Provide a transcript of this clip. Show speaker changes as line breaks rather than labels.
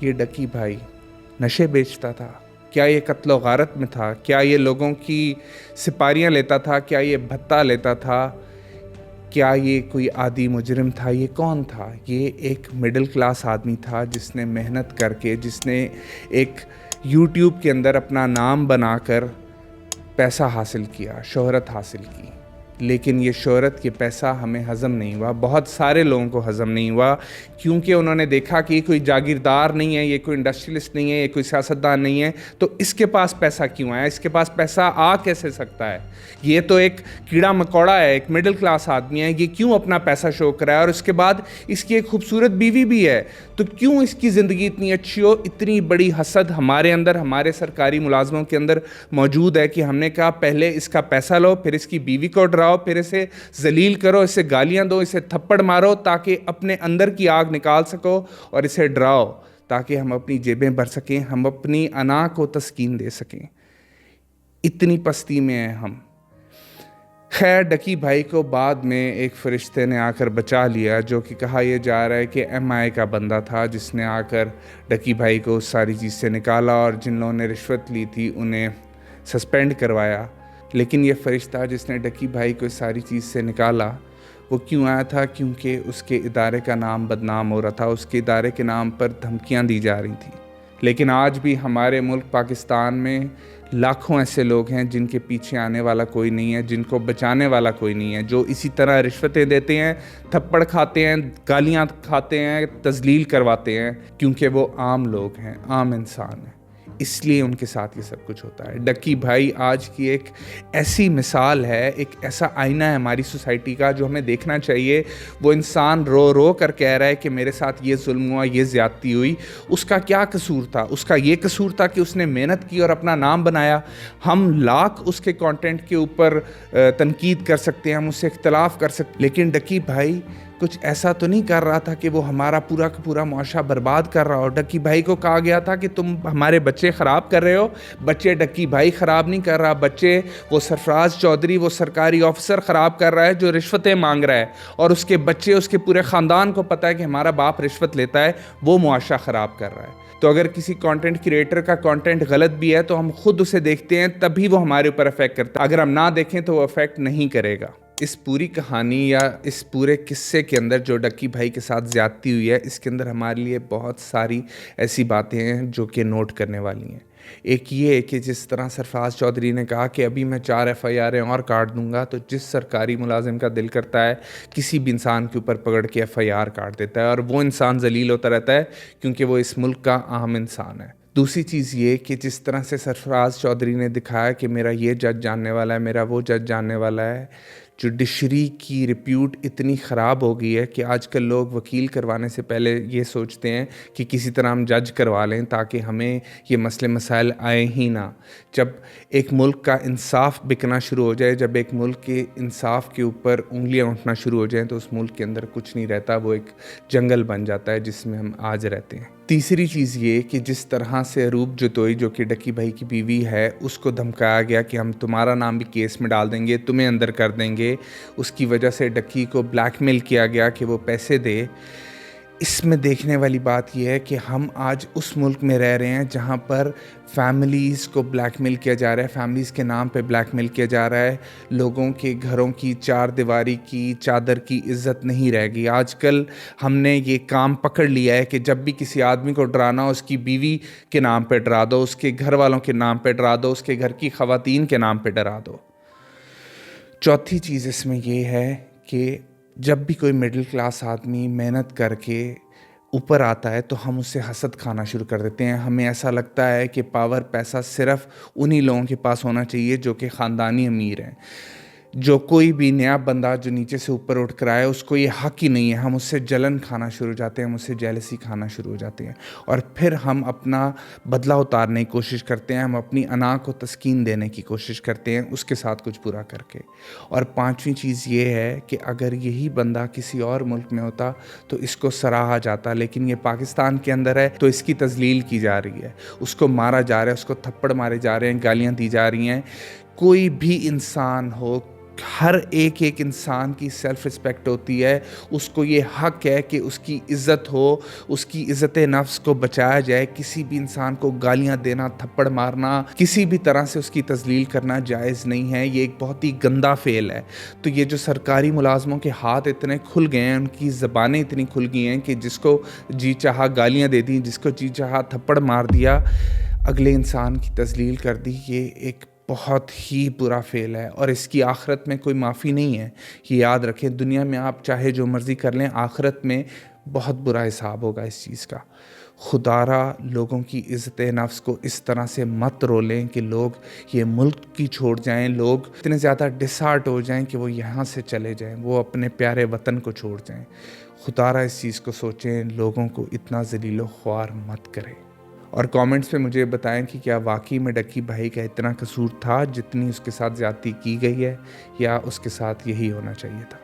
یہ ڈکی بھائی نشے بیچتا تھا؟ کیا یہ قتل و غارت میں تھا؟ کیا یہ لوگوں کی سپاریاں لیتا تھا؟ کیا یہ بھتہ لیتا تھا؟ کیا یہ کوئی عادی مجرم تھا؟ یہ کون تھا؟ یہ ایک مڈل کلاس آدمی تھا جس نے محنت کر کے، جس نے ایک یوٹیوب کے اندر اپنا نام بنا کر پیسہ حاصل کیا، شہرت حاصل کی. لیکن یہ شہرت، یہ پیسہ ہمیں ہضم نہیں ہوا، بہت سارے لوگوں کو ہضم نہیں ہوا، کیونکہ انہوں نے دیکھا کہ یہ کوئی جاگیردار نہیں ہے، یہ کوئی انڈسٹریلسٹ نہیں ہے، یہ کوئی سیاستدان نہیں ہے، تو اس کے پاس پیسہ کیوں آیا؟ اس کے پاس پیسہ آ کیسے سکتا ہے؟ یہ تو ایک کیڑا مکوڑا ہے، ایک مڈل کلاس آدمی ہے، یہ کیوں اپنا پیسہ شو کرا ہے؟ اور اس کے بعد اس کی ایک خوبصورت بیوی بھی ہے، تو کیوں اس کی زندگی اتنی اچھی ہو؟ اتنی بڑی حسد ہمارے اندر، ہمارے سرکاری ملازموں کے اندر موجود ہے کہ ہم نے کہا پہلے اس کا پیسہ لو، پھر اس کی بیوی کو ڈراؤ، پھر اسے ذلیل کرو، اسے گالیاں دو، اسے تھپڑ مارو، تاکہ اپنے اندر کی آگ نکال سکو، اور اسے ڈراؤ تاکہ ہم اپنی جیبیں بھر سکیں، ہم اپنی انا کو تسکین دے سکیں. اتنی پستی میں ہیں ہم. خیر، ڈکی بھائی کو بعد میں ایک فرشتے نے آ کر بچا لیا، جو کہ کہا یہ جا رہا ہے کہ ایم آئی کا بندہ تھا، جس نے آ کر ڈکی بھائی کو اس ساری چیز سے نکالا، اور جن لوگوں نے رشوت لی تھی انہیں سسپینڈ کروایا. لیکن یہ فرشتہ جس نے ڈکی بھائی کو اس ساری چیز سے نکالا، وہ کیوں آیا تھا؟ کیونکہ اس کے ادارے کا نام بدنام ہو رہا تھا، اس کے ادارے کے نام پر دھمکیاں دی جا رہی تھیں. لیکن آج بھی ہمارے ملک پاکستان میں لاکھوں ایسے لوگ ہیں جن کے پیچھے آنے والا کوئی نہیں ہے، جن کو بچانے والا کوئی نہیں ہے، جو اسی طرح رشوتیں دیتے ہیں، تھپڑ کھاتے ہیں، گالیاں کھاتے ہیں، تذلیل کرواتے ہیں، کیونکہ وہ عام لوگ ہیں، عام انسان ہیں، اس لیے ان کے ساتھ یہ سب کچھ ہوتا ہے. ڈکی بھائی آج کی ایک ایسی مثال ہے، ایک ایسا آئینہ ہے ہماری سوسائٹی کا جو ہمیں دیکھنا چاہیے. وہ انسان رو رو کر کہہ رہا ہے کہ میرے ساتھ یہ ظلم ہوا، یہ زیادتی ہوئی. اس کا کیا قصور تھا؟ اس کا یہ قصور تھا کہ اس نے محنت کی اور اپنا نام بنایا. ہم لاکھ اس کے کانٹینٹ کے اوپر تنقید کر سکتے ہیں، ہم اس سے اختلاف کر سکتے ہیں، لیکن ڈکی بھائی کچھ ایسا تو نہیں کر رہا تھا کہ وہ ہمارا پورا کا پورا معاشرہ برباد کر رہا ہو. ڈکی بھائی کو کہا گیا تھا کہ تم ہمارے بچے خراب کر رہے ہو. بچے ڈکی بھائی خراب نہیں کر رہا، بچے وہ سرفراز چودھری، وہ سرکاری آفیسر خراب کر رہا ہے جو رشوتیں مانگ رہا ہے، اور اس کے بچے، اس کے پورے خاندان کو پتہ ہے کہ ہمارا باپ رشوت لیتا ہے، وہ معاشرہ خراب کر رہا ہے. تو اگر کسی کانٹینٹ کریٹر کا کانٹینٹ غلط بھی ہے تو ہم خود اسے دیکھتے ہیں، تبھی وہ ہمارے اوپر افیکٹ کرتا ہے. اگر ہم نہ دیکھیں تو وہ افیکٹ نہیں کرے گا. اس پوری کہانی یا اس پورے قصے کے اندر جو ڈکی بھائی کے ساتھ زیادتی ہوئی ہے، اس کے اندر ہمارے لیے بہت ساری ایسی باتیں ہیں جو کہ نوٹ کرنے والی ہیں. ایک یہ ہے کہ جس طرح سرفراز چودھری نے کہا کہ ابھی میں 4 FIR اور کاٹ دوں گا، تو جس سرکاری ملازم کا دل کرتا ہے کسی بھی انسان کے اوپر پکڑ کے FIR کاٹ دیتا ہے، اور وہ انسان ذلیل ہوتا رہتا ہے کیونکہ وہ اس ملک کا عام انسان ہے. دوسری چیز یہ کہ جس طرح سے سرفراز چودھری نے دکھایا کہ میرا یہ جج جاننے والا ہے، میرا وہ جج جاننے والا ہے، جوڈیشری کی ریپیوٹ اتنی خراب ہو گئی ہے کہ آج کل لوگ وکیل کروانے سے پہلے یہ سوچتے ہیں کہ کسی طرح ہم جج کروا لیں تاکہ ہمیں یہ مسئلے مسائل آئیں ہی نہ. جب ایک ملک کا انصاف بکنا شروع ہو جائے، جب ایک ملک کے انصاف کے اوپر انگلیاں اٹھنا شروع ہو جائیں، تو اس ملک کے اندر کچھ نہیں رہتا، وہ ایک جنگل بن جاتا ہے جس میں ہم آج رہتے ہیں. تیسری چیز یہ کہ جس طرح سے روپ جتوئی جو کہ ڈکی بھائی کی بیوی ہے، اس کو دھمکایا گیا کہ ہم تمہارا نام بھی کیس میں ڈال دیں گے، تمہیں اندر کر دیں گے. اس کی وجہ سے ڈکی کو بلیک میل کیا گیا کہ وہ پیسے دے. اس میں دیکھنے والی بات یہ ہے کہ ہم آج اس ملک میں رہ رہے ہیں جہاں پر فیملیز کو بلیک میل کیا جا رہا ہے، فیملیز کے نام پہ بلیک میل کیا جا رہا ہے. لوگوں کے گھروں کی 4 دیواری کی چادر کی عزت نہیں رہ گئی. آج کل ہم نے یہ کام پکڑ لیا ہے کہ جب بھی کسی آدمی کو ڈرانا ہو، اس کی بیوی کے نام پہ ڈرا دو، اس کے گھر والوں کے نام پہ ڈرا دو، اس کے گھر کی خواتین کے نام پہ ڈرا دو. چوتھی چیز اس میں یہ ہے کہ جب بھی کوئی مڈل کلاس آدمی محنت کر کے اوپر آتا ہے تو ہم اس سے حسد کھانا شروع کر دیتے ہیں. ہمیں ایسا لگتا ہے کہ پاور، پیسہ صرف انہی لوگوں کے پاس ہونا چاہیے جو کہ خاندانی امیر ہیں. جو کوئی بھی نیا بندہ جو نیچے سے اوپر اٹھ کر آئے، اس کو یہ حق ہی نہیں ہے. ہم اس سے جلن کھانا شروع ہو جاتے ہیں، ہم اس سے جیلسی کھانا شروع ہو جاتے ہیں، اور پھر ہم اپنا بدلہ اتارنے کی کوشش کرتے ہیں، ہم اپنی انا کو تسکین دینے کی کوشش کرتے ہیں اس کے ساتھ کچھ برا کر کے. اور پانچویں چیز یہ ہے کہ اگر یہی بندہ کسی اور ملک میں ہوتا تو اس کو سراہا جاتا، لیکن یہ پاکستان کے اندر ہے تو اس کی تذلیل کی جا رہی ہے، اس کو مارا جا رہا ہے، اس کو تھپڑ مارے جا رہے ہیں، گالیاں دی جا رہی ہیں. کوئی بھی انسان ہو، ہر ایک انسان کی سیلف رسپیکٹ ہوتی ہے, اس کو یہ حق ہے کہ اس کی عزت ہو, اس کی عزت نفس کو بچایا جائے. کسی بھی انسان کو گالیاں دینا, تھپڑ مارنا, کسی بھی طرح سے اس کی تذلیل کرنا جائز نہیں ہے. یہ ایک بہت ہی گندا فعل ہے. تو یہ جو سرکاری ملازموں کے ہاتھ اتنے کھل گئے ہیں, ان کی زبانیں اتنی کھل گئی ہیں کہ جس کو جی چاہا گالیاں دے دیں, جس کو جی چاہا تھپڑ مار دیا, اگلے انسان کی تذلیل کر دی. یہ ایک بہت ہی برا فعل ہے اور اس کی آخرت میں کوئی معافی نہیں ہے. یہ یاد رکھیں, دنیا میں آپ چاہے جو مرضی کر لیں, آخرت میں بہت برا حساب ہوگا اس چیز کا. خدا را لوگوں کی عزت نفس کو اس طرح سے مت رولیں کہ لوگ یہ ملک کی چھوڑ جائیں, لوگ اتنے زیادہ ڈسہارٹ ہو جائیں کہ وہ یہاں سے چلے جائیں, وہ اپنے پیارے وطن کو چھوڑ جائیں. خدا را اس چیز کو سوچیں, لوگوں کو اتنا ذلیل و خوار مت کریں. اور کامنٹس پہ مجھے بتائیں کہ کیا واقعی میں ڈکی بھائی کا اتنا قصور تھا جتنی اس کے ساتھ زیادتی کی گئی ہے, یا اس کے ساتھ یہی ہونا چاہیے تھا.